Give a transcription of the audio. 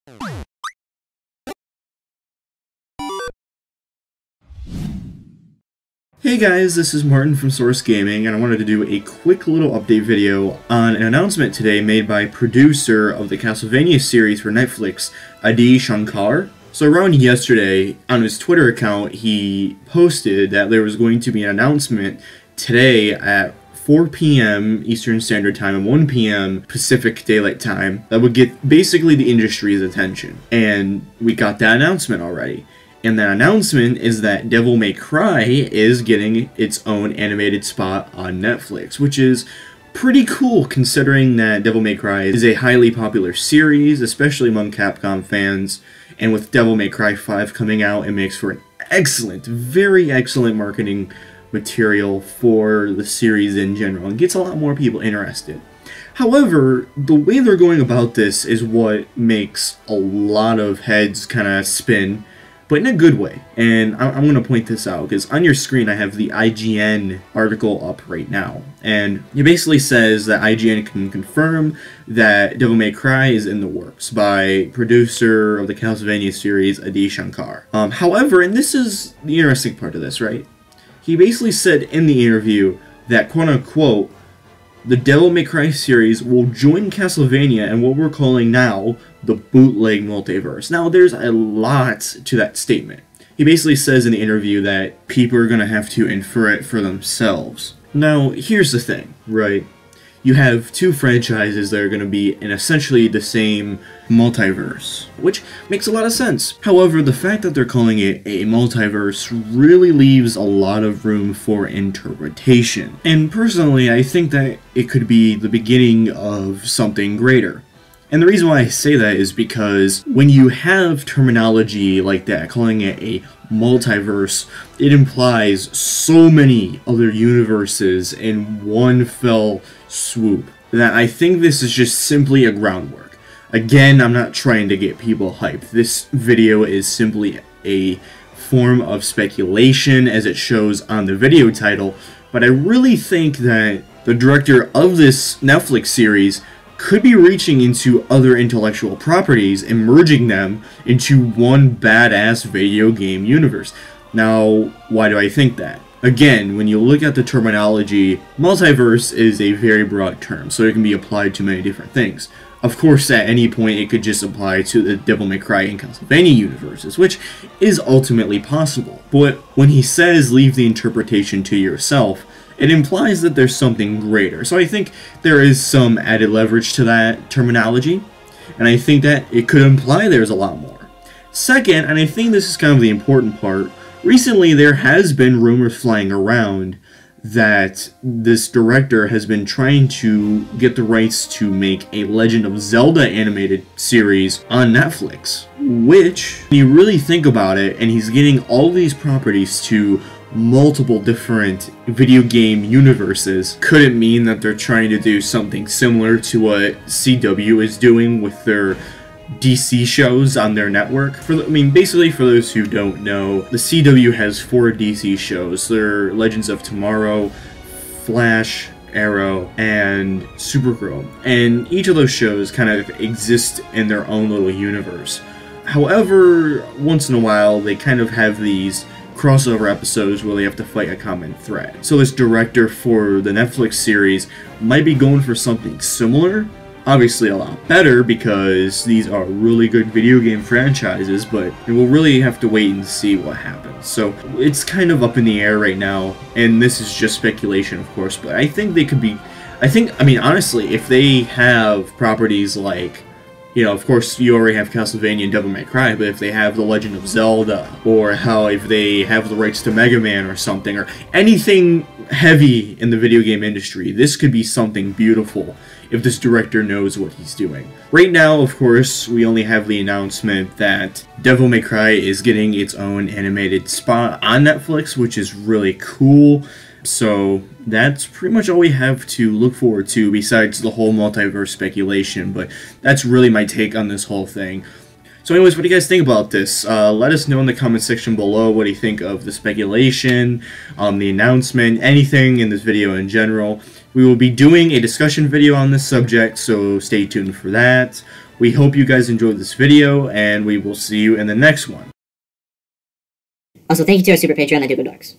Hey guys, this is Martin from Source Gaming, and I wanted to do a quick little update video on an announcement today made by producer of the Castlevania series for Netflix, Adi Shankar. So around yesterday, on his Twitter account, he posted that there was going to be an announcement today at 4 p.m. Eastern Standard Time and 1 p.m. Pacific Daylight Time that would get basically the industry's attention. And we got that announcement already. And that announcement is that Devil May Cry is getting its own animated spot on Netflix, which is pretty cool considering that Devil May Cry is a highly popular series, especially among Capcom fans, and with Devil May Cry 5 coming out, it makes for an excellent, very excellent marketing material for the series in general, and gets a lot more people interested. However, the way they're going about this is what makes a lot of heads kind of spin, but in a good way. And I'm going to point this out, because on your screen I have the IGN article up right now. And it basically says that IGN can confirm that Devil May Cry is in the works by producer of the Castlevania series, Adi Shankar. However, and this is the interesting part of this, right? He basically said in the interview that, quote-unquote, the Devil May Cry series will join Castlevania and what we're calling now the bootleg multiverse. Now, there's a lot to that statement. He basically says in the interview that people are going to have to infer it for themselves. Now, here's the thing, right? You have two franchises that are going to be in essentially the same multiverse, which makes a lot of sense. However, the fact that they're calling it a multiverse really leaves a lot of room for interpretation. And personally, I think that it could be the beginning of something greater. And the reason why I say that is because when you have terminology like that, calling it a multiverse, it implies so many other universes in one fell swoop that I think this is just simply a groundwork. Again, I'm not trying to get people hyped. This video is simply a form of speculation as it shows on the video title, but I really think that the director of this Netflix series could be reaching into other intellectual properties and merging them into one badass video game universe. Now, why do I think that? Again, when you look at the terminology, multiverse is a very broad term, so it can be applied to many different things. Of course, at any point, it could just apply to the Devil May Cry and Castlevania universes, which is ultimately possible. But when he says leave the interpretation to yourself, it implies that there's something greater. So I think there is some added leverage to that terminology, and I think that it could imply there's a lot more. Second, and I think this is kind of the important part, recently there has been rumors flying around that this director has been trying to get the rights to make a Legend of Zelda animated series on Netflix, which, when you really think about it, and he's getting all these properties to multiple different video game universes, could it mean that they're trying to do something similar to what CW is doing with their DC shows on their network? Basically, for those who don't know, the CW has 4 DC shows. They're Legends of Tomorrow, Flash, Arrow, and Supergirl. And each of those shows kind of exist in their own little universe. However, once in a while, they kind of have these crossover episodes where they have to fight a common threat. So this director for the Netflix series might be going for something similar. Obviously a lot better, because these are really good video game franchises, but we'll really have to wait and see what happens. So it's kind of up in the air right now, and this is just speculation, of course, but I think they could be, honestly, if they have properties like, you know, of course, you already have Castlevania and Devil May Cry, but if they have The Legend of Zelda, or if they have the rights to Mega Man or something, or anything heavy in the video game industry, this could be something beautiful if this director knows what he's doing. Right now, of course, we only have the announcement that Devil May Cry is getting its own animated spot on Netflix, which is really cool. So that's pretty much all we have to look forward to besides the whole multiverse speculation, but that's really my take on this whole thing. So anyways, what do you guys think about this? Let us know in the comment section below what do you think of the speculation, the announcement, anything in this video in general. We will be doing a discussion video on this subject, so stay tuned for that. We hope you guys enjoyed this video, and we will see you in the next one. Also, thank you to our super Patreon, I do go Darks.